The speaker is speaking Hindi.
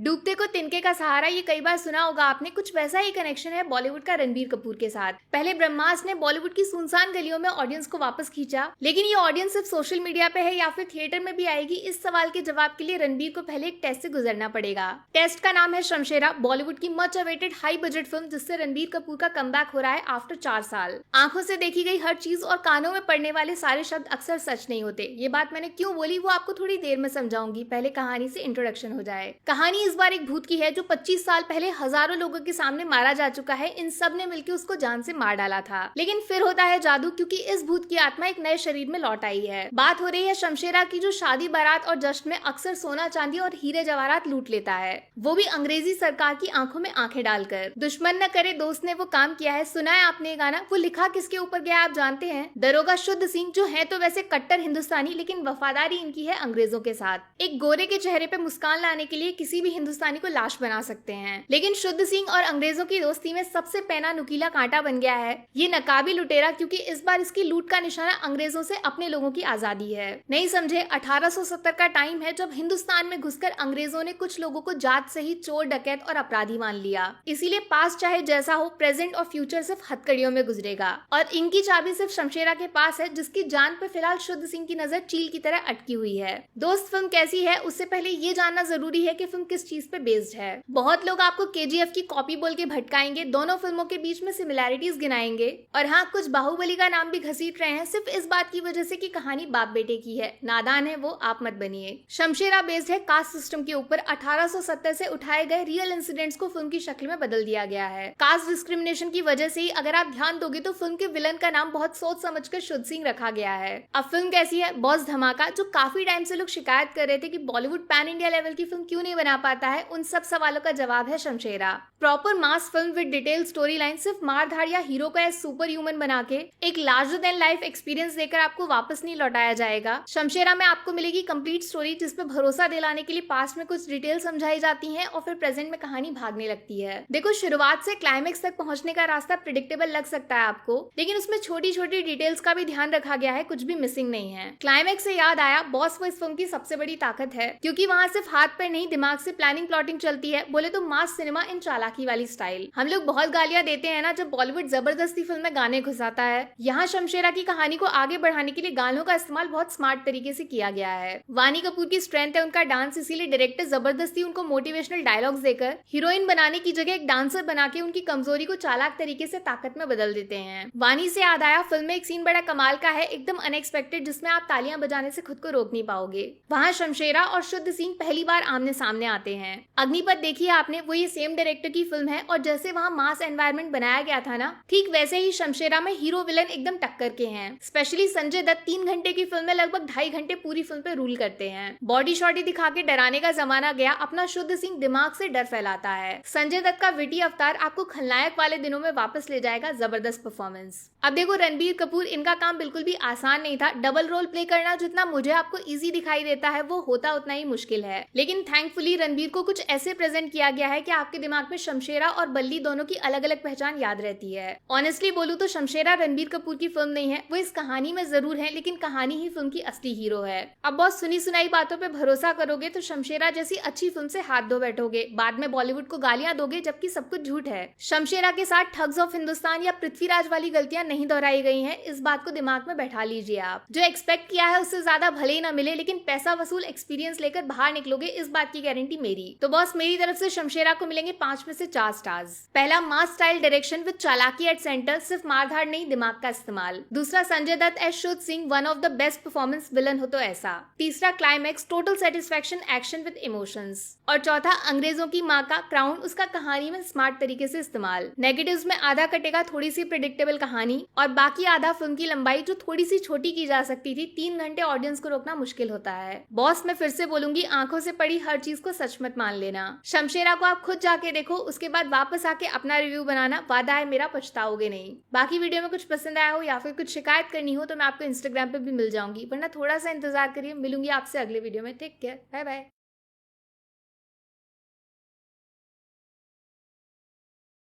डूबते को तिनके का सहारा, ये कई बार सुना होगा आपने। कुछ वैसा ही कनेक्शन है बॉलीवुड का रणबीर कपूर के साथ। पहले ब्रह्मास्त्र ने बॉलीवुड की सुनसान गलियों में ऑडियंस को वापस खींचा, लेकिन ये ऑडियंस सिर्फ सोशल मीडिया पे है या फिर थिएटर में भी आएगी, इस सवाल के जवाब के लिए रणबीर को पहले एक टेस्ट से गुजरना पड़ेगा। टेस्ट का नाम है शमशेरा, बॉलीवुड की much awaited high budget film, जिससे रणबीर कपूर का कमबैक हो रहा है आफ्टर 4 साल। आंखों से देखी गई हर चीज और कानों में पड़ने वाले सारे शब्द अक्सर सच नहीं होते। ये बात मैंने क्यों बोली वो आपको थोड़ी देर में समझाऊंगी, पहले कहानी से इंट्रोडक्शन हो जाए। कहानी इस बार एक भूत की है जो 25 साल पहले हजारों लोगों के सामने मारा जा चुका है। इन सब ने मिलकर उसको जान से मार डाला था, लेकिन फिर होता है जादू, क्योंकि इस भूत की आत्मा एक नए शरीर में लौट आई है। बात हो रही है शमशेरा की, जो शादी बारात और जश्न में अक्सर सोना चांदी और हीरे जवाहरात लूट लेता है, वो भी अंग्रेजी सरकार की आंखों में आंखें डालकर। दुश्मन न करे दोस्त ने वो काम किया है। सुना है आपने गाना? वो लिखा किसके ऊपर गया आप जानते हैं? दरोगा शुद्ध सिंह, जो है तो वैसे कट्टर हिंदुस्तानी, लेकिन वफादारी इनकी है अंग्रेजों के साथ। एक गोरे के चेहरे पे मुस्कान लाने के लिए किसी भी हिंदुस्तानी को लाश बना सकते हैं, लेकिन शुद्ध सिंह और अंग्रेजों की दोस्ती में सबसे पैना नुकीला कांटा बन गया है ये नकाबी लुटेरा, क्योंकि इस बार इसकी लूट का निशाना अंग्रेजों से अपने लोगों की आजादी है। नहीं समझे? 1870 का टाइम है, जब हिंदुस्तान में घुसकर अंग्रेजों ने कुछ लोगों को जात सहित चोर, डकैत और अपराधी मान लिया। इसीलिए पास चाहे जैसा हो, प्रेजेंट और फ्यूचर सिर्फ हथकड़ियों में गुजरेगा, और इनकी चाबी सिर्फ शमशेरा के पास है, जिसकी जान पे फिलहाल शुद्ध सिंह की नजर चील की तरह अटकी हुई है। दोस्त, फिल्म कैसी है उससे पहले ये जानना जरूरी है कि फिल्म किस चीज पे बेस्ड है। बहुत लोग आपको केजीएफ की कॉपी बोल के भटकाएंगे, दोनों फिल्मों के बीच में सिमिलैरिटीज गिनाएंगे, और हाँ, कुछ बाहुबली का नाम भी घसीट रहे हैं सिर्फ इस बात की वजह से कि कहानी बाप बेटे की है। नादान है वो, आप मत बनिए। शमशेरा बेस्ड है कास्ट सिस्टम के ऊपर। 1870 से उठाए गए रियल इंसिडेंट्स को फिल्म की शक्ल में बदल दिया गया है। कास्ट डिस्क्रिमिनेशन की वजह से ही अगर आप ध्यान दोगे तो फिल्म के विलन का नाम बहुत सोच समझकर शुद्ध सिंह रखा गया है। अब फिल्म कैसी है? बॉस धमाका। जो काफी टाइम से लोग शिकायत कर रहे थे कि बॉलीवुड पैन इंडिया लेवल की फिल्म क्यों नहीं बना पाता है, उन सब सवालों का जवाब है Shamshera. Proper mass film with detail story line, सिर्फ मारधाड़ या हीरो को एज सुपर ह्यूमन बना के एक लार्जर देन लाइफ एक्सपीरियंस देकर आपको वापस नहीं लौटाया जाएगा। शमशेरा में आपको मिलेगी कंप्लीट स्टोरी, जिसपे भरोसा दिलाने के लिए पास्ट में कुछ डिटेल समझाई जाती हैं और फिर प्रेजेंट में कहानी भागने लगती है। देखो, शुरुआत से क्लाइमेक्स तक पहुंचने का रास्ता प्रिडिक्टेबल लग सकता है आपको, लेकिन उसमें छोटी छोटी डिटेल्स का भी ध्यान रखा गया है, कुछ भी मिसिंग नहीं है। क्लाइमेक्स से याद आया, बॉस वो इस फिल्म की सबसे बड़ी ताकत है, क्योंकि वहाँ सिर्फ हाथ पर नहीं दिमाग से प्लानिंग प्लॉटिंग चलती है। बोले तो मास सिनेमा इन चालाकी वाली स्टाइल। हम लोग बहुत गालियां देते हैं ना जब बॉलीवुड जबरदस्ती फिल्म में गाने घुसाता है। यहाँ शमशेरा की कहानी को आगे बढ़ाने के लिए गानों का इस्तेमाल बहुत स्मार्ट तरीके से किया गया है। वानी कपूर की स्ट्रेंथ है उनका डांस, इसीलिए डायरेक्टर जबरदस्ती उनको मोटिवेशनल डायलॉग्स देकर हीरोइन बनाने की जगह एक डांसर बना के उनकी कमजोरी को चालाक तरीके से ताकत में बदल देते हैं। वानी से याद आया, फिल्म में एक सीन बड़ा कमाल का है, एकदम अनएक्सपेक्टेड, जिसमें आप तालियां बजाने से खुद को रोक नहीं पाओगे। वहाँ शमशेरा और शुद्ध सिंह पहली बार आमने सामने आते हैं। अग्निपथ देखिए आपने, वो ये सेम डायरेक्टर की फिल्म है, और जैसे वहाँ मास एनवायरनमेंट बनाया गया था ना, ठीक वैसे ही शमशेरा में हीरो विलन एकदम टक्कर के हैं। स्पेशली संजय दत्त 3 घंटे की फिल्म में लगभग 2.5 घंटे पूरी फिल्म पे रूल करते हैं। बॉडी शॉटी दिखा के डराने का जमाना गया, अपना शुद्ध सिंह दिमाग से डर फैलाता है। संजय दत्त का विटी अवतार आपको खलनायक वाले दिनों में वापस ले जाएगा, जबरदस्त परफॉर्मेंस। अब देखो, रणबीर कपूर, इनका काम बिल्कुल भी आसान नहीं था। डबल रोल प्ले करना जितना मुझे आपको इजी दिखाई देता है, वो होता उतना ही मुश्किल है, लेकिन थैंकफुली रणबीर को कुछ ऐसे प्रेजेंट किया गया है कि आपके दिमाग में शमशेरा और बल्ली दोनों की अलग अलग पहचान याद रहती है। ऑनेस्टली बोलूं तो शमशेरा रणबीर कपूर की फिल्म नहीं है, वो इस कहानी में जरूर है, लेकिन कहानी ही फिल्म की असली हीरो है। अब बहुत सुनी सुनाई बातों पे भरोसा करोगे तो शमशेरा जैसी अच्छी फिल्म से हाथ धो बैठोगे, बाद में बॉलीवुड को गालियां दोगे, जबकि सब कुछ झूठ है। शमशेरा के साथ ठग्स ऑफ हिंदुस्तान या पृथ्वीराज वाली गलतियां नहीं दोहराई गई हैं, इस बात को दिमाग में बैठा लीजिए। आप जो एक्सपेक्ट किया है उससे ज्यादा भले ही ना मिले, लेकिन पैसा वसूल एक्सपीरियंस लेकर बाहर निकलोगे, इस बात की गारंटी मेरी। तो बॉस, मेरी तरफ से शमशेरा को मिलेंगे 5 में से 4 स्टार्स। पहला, मास स्टाइल डायरेक्शन विद चालाकी एट सेंटर, सिर्फ मारधाड़ नहीं, दिमाग का इस्तेमाल। दूसरा, संजय दत्त एज शुद्ध Singh, one of the best performance, villain हो तो ऐसा। तीसरा, climax, total satisfaction, action with emotions. और चौथा, अंग्रेजों की माँ का क्राउन, उसका कहानी में स्मार्ट तरीके से इस्तेमाल। नेगेटिव्स में आधा कटेगा थोड़ी सी प्रिडिक्टेबल कहानी, और बाकी आधा फिल्म की लंबाई जो थोड़ी सी छोटी की जा सकती थी। 3 घंटे ऑडियंस को रोकना मुश्किल होता है। बॉस, मैं फिर से बोलूंगी, आंखों से पड़ी हर चीज को सच मत मान लेना। शमशेरा को आप खुद जाके देखो, उसके बाद वापस आके अपना रिव्यू बनाना, वादा है मेरा, पछताओगे नहीं। बाकी वीडियो में कुछ पसंद आया हो या फिर कुछ शिकायत करनी हो तो मैं आपको इंस्टाग्राम पे भी मिल जाऊंगी, वरना थोड़ा सा इंतजार करिए। मिलूंगी आपसे अगले वीडियो में। Take care, bye bye.